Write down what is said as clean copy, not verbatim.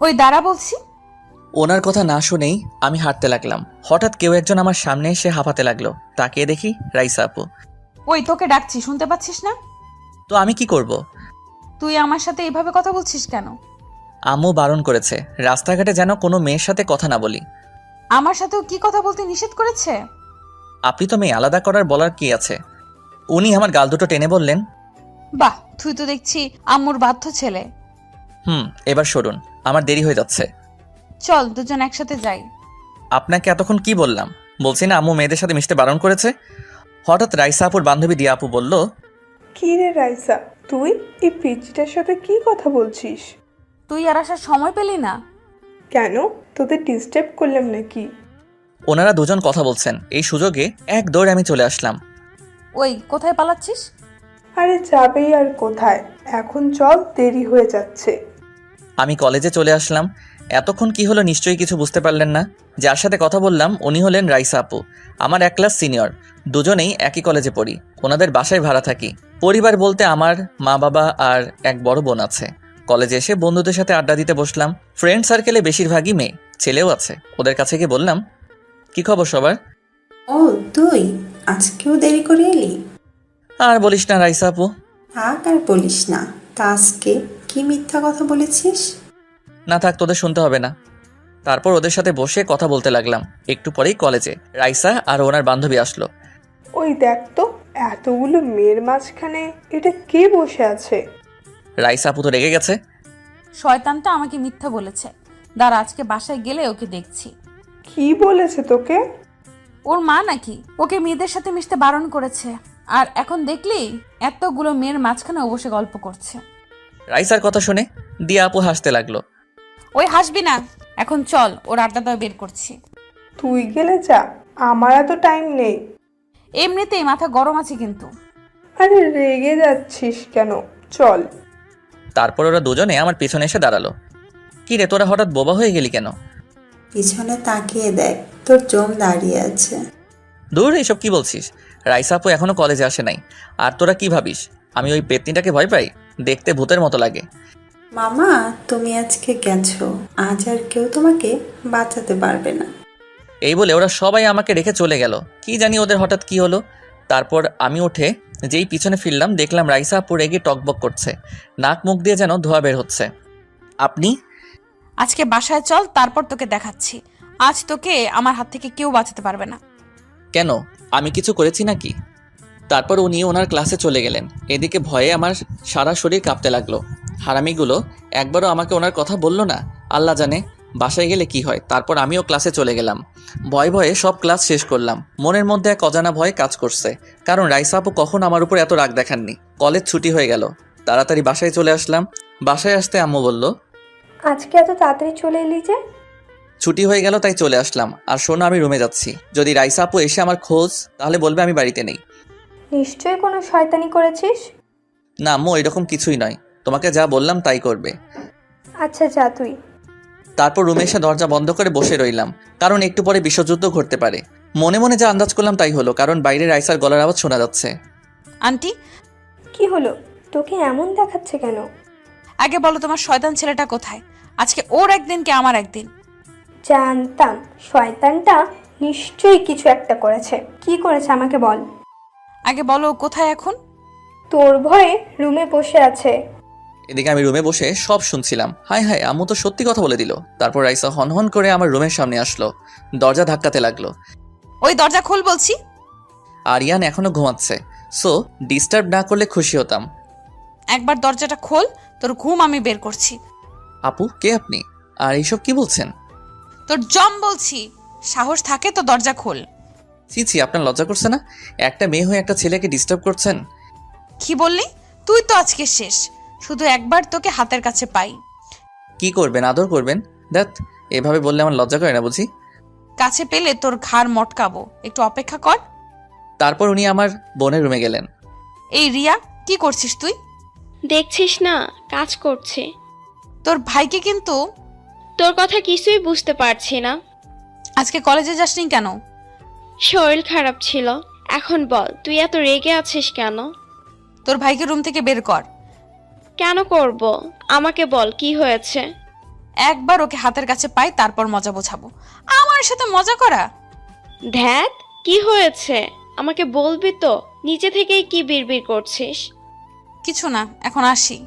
ওই দাঁড়া বলছি। ওনার কথা না শুনেই আমি হাঁটতে লাগলাম। হঠাৎ কেউ একজন আমার সামনে এসে হাঁপাতে লাগলো। তাকিয়ে দেখি রাইসা আপু। ওই তোকে ডাকছি, শুনতে পাচ্ছিস না? তো আমি কি করব? তুই আমার সাথে এইভাবে কথা বলছিস কেন? আম্মু বারণ করেছে রাস্তাঘাটে যেন কোনো মেয়ের সাথে কথা না বলি। আমার সাথেও কি কথা বলতে নিষেধ করেছে? আপনি তো মেয়ে, আলাদা করার বলার কি আছে? উনি আমার গাল দুটো টেনে বললেন, বাহ, তুই তো দেখছি আম্মুর বাধ্য ছেলে। এবার সরুন, আমার দেরি হয়ে যাচ্ছে। চল দুজন একসাথে যাই। আপনাকে এতক্ষণ কি বললাম? বলছি না আম্মু মেয়েদের সাথে মিশতে বারণ করেছে। হঠাৎ রাইসা আপুর বান্ধবী দিয়া আপু বলল, কি রে রাইসা, তুই এই পিচ্চিটার সাথে কি কথা বলছিস? তুই আর আসার সময় পেলি না? কেন, তোদের ডিস্টার্ব করলাম নাকি? ওনারা দুজন কথা বলছেন, এই সুযোগে এক দৌড়ে আমি চলে আসলাম। ওই কোথায় পালাচ্ছিস? আরে যাবেই আর কোথায়, এখন চল, দেরি হয়ে যাচ্ছে। আমি কলেজে চলে আসলাম। এতক্ষণ কি হলো নিশ্চয়ই কিছু বুঝতে পারলেন না। যার সাথে কথা বললাম উনি হলেন রাইসা আপু, আমার এক ক্লাস সিনিয়র। দুজনেই একই কলেজে পড়ি, ওনাদের বাসায় ভাড়া থাকি। পরিবার বলতে আমার মা বাবা আর এক বড় বোন আছে। কলেজে এসে বন্ধুদের সাথে আড্ডা দিতে বসলাম। ফ্রেন্ড সার্কেলে বেশিরভাগই মেয়ে, ছেলেও আছে। ওদের কাছে গিয়ে বললাম, কি খবর সবার? ও তুই আজকেও দেরি করে এলি? আর বলিস না রাইসা আপু। থাক আর বলিস না। তা আজকে কি মিথ্যা কথা বলেছিস? না থাক, তোদের শুনতে হবে না। তারপর ওদের সাথে বসে কথা বলতে লাগলাম। একটু পরেই কলেজে রাইসা আর ওনার বান্ধবী আসলো। ওই দেখ তো, এতগুলো মেয়ের মাঝখানে এটা কে বসে আছে? রাইসা আপু তো রেগে গেছে। শয়তানটা আমাকে মিথ্যা বলেছে। দাঁড়া, আজকে বাসায় গেলে ওকে দেখছি। কি বলেছে তোকে? ওর মা নাকি ওকে মেয়েদের সাথে মিশতে বারণ করেছে। আর এখন দেখলি এতগুলো মেয়ের মাঝখানে ও বসে গল্প করছে। রাইসার কথা শুনে দিয়া আপু হাসতে লাগলো। ওই হাসবি না, এখন চল ওর আড্ডা দেওয়া বের করছি। তুই গেলে যা, আমার এত টাইম নেই। এমনিতেই মাথা গরম আছে কিন্তু। আরে রেগে যাচ্ছিস কেন, চল। তারপর ওরা দুজনে আমার পিছনে এসে দাঁড়ালো। কি রে, তোরা হঠাৎ বোবা হয়ে গেলি কেন? পিছনে তাকিয়ে দেখ, তোর জম দাঁড়িয়ে আছে। দূর, এসব কি বলছিস? রাইসা আপু এখনো কলেজে আসে নাই। আর তোরা কি ভাবিস আমি ওই পেতনিটাকে ভয় পাই? দেখতে ভূতের মতো লাগে। মামা, তুমি আজকে গেছো, আজ আর কেউ তোমাকে বাঁচাতে পারবে না। এই বলে ওরা সবাই আমাকে রেখে চলে গেল। কি জানি ওদের হঠাৎ কি হলো। তারপর আমি উঠে যেই পিছনে ফিরলাম, দেখলাম রাইসা আপু রেগে টকবক করছে। নাক মুখ দিয়ে যেন ধোঁয়া বের হচ্ছে। আপনি? আজকে বাসায় চল, তারপর তোকে দেখাচ্ছি। আজ তোকে আমার হাত থেকে কেউ বাঁচাতে পারবে না। কেন, আমি কিছু করেছি নাকি? তারপর উনি ওনার ক্লাসে চলে গেলেন। এদিকে ভয়ে আমার সারা শরীর কাঁপতে লাগলো। হারামিগুলো একবারও আমাকে ওনার কথা বলল না। আল্লাহ জানে বাসায় গেলে কি হয়। তারপর আমিও ক্লাসে চলে গেলাম। ভয়ে ভয়ে সব ক্লাস শেষ করলাম। মনের মধ্যে এক অজানা ভয় কাজ করছে, কারণ রাইসা আপু কখন আমার উপর এত রাগ দেখাননি। কলেজ ছুটি হয়ে গেল, তাড়াতাড়ি বাসায় চলে আসলাম। বাসায় আসতে আম্মু বলল, আজকে এত তাড়াতাড়ি চলে এলি যে? ছুটি হয়ে গেল তাই চলে আসলাম। আর শোনো, আমি রুমে যাচ্ছি। যদি রাইসা আপু এসে আমার খোঁজ, তাহলে বলবে আমি বাড়িতে নেই। নিশ্চয়ই কোনো শয়তানি করেছিস। না আম্মু, এরকম কিছুই নয়। তোমাকে যা বললাম তাই করবে। আচ্ছা যা তুই। তারপর রুমে এসে দরজা বন্ধ করে বসে রইলাম, কারণ একটু পরে বিশ্বযুদ্ধ ঘটতে পারে। মনে মনে যা আন্দাজ করলাম তাই হলো, কারণ বাইরে রাইসার গলার আওয়াজ শোনা যাচ্ছে। আন্টি, কি হলো, তোকে এমন দেখাচ্ছে কেন? আগে বলো তোমার শয়তান ছেলেটা কোথায়? আজকে ওর একদিন কি আমার একদিন। জানতাম শয়তানটা নিশ্চয়ই কিছু একটা করেছে। কি করেছে আমাকে বল। আগে বলো ও কোথায় এখন? তোর ভয়ে রুমে বসে আছে। এদিকে আমি রুমে বসে সব শুনছিলাম। হায় হায়, আম্মু তো সত্যি কথা বলে দিল। তারপর রাইসা হনহন করে আমার রুমের সামনে আসলো, দরজা ধাক্কাতে লাগলো। ওই দরজা খোল বলছি। আরিয়ান এখনো ঘুমাচ্ছে, সো ডিস্টার্ব না করলে খুশি হতাম। একবার দরজাটা খোল, তোর ঘুম আমি বের করছি। আপু, কে আপনি? আর এইসব কি বলছেন? তোর জম বলছি, সাহস থাকে তো দরজা খোল। ছি ছি, আপনার লজ্জা করছে না? একটা মেয়ে হয়ে একটা ছেলেকে ডিস্টার্ব করছেন। কি বললি? তুই তো আজকে শেষ। শুধু একবার তোকে হাতের কাছে পাই। কি করবেন, আদর করবেন? দেখ, এভাবে বললে আমার লজ্জা করে না বুঝি? কাছে পেলে তোর ঘাড় মটকাবো, একটু অপেক্ষা কর। তারপর উনি আমার বোনের রুমে গেলেন। এই রিয়া, কি করছিস তুই? দেখছিস না, কাজ করছে। তোর ভাইকে কিন্তু। তোর কথা কিছুই বুঝতে পারছি না। আজকে কলেজে যাসনি কেন? শরীর খারাপ ছিল। এখন বল, তুই এত রেগে আছিস কেন? তোর ভাইকে রুম থেকে বের কর। কেন করব? আমাকে বল কি হয়েছে। একবার ওকে হাতের কাছে পাই, তারপর মজা বোঝাবো। আমার সাথে মজা করা? ধ্যাত, কি হয়েছে আমাকে বলবি তো? নিচে থেকেই কি বিড়বিড় করছিস? কিছু না, এখন আসি।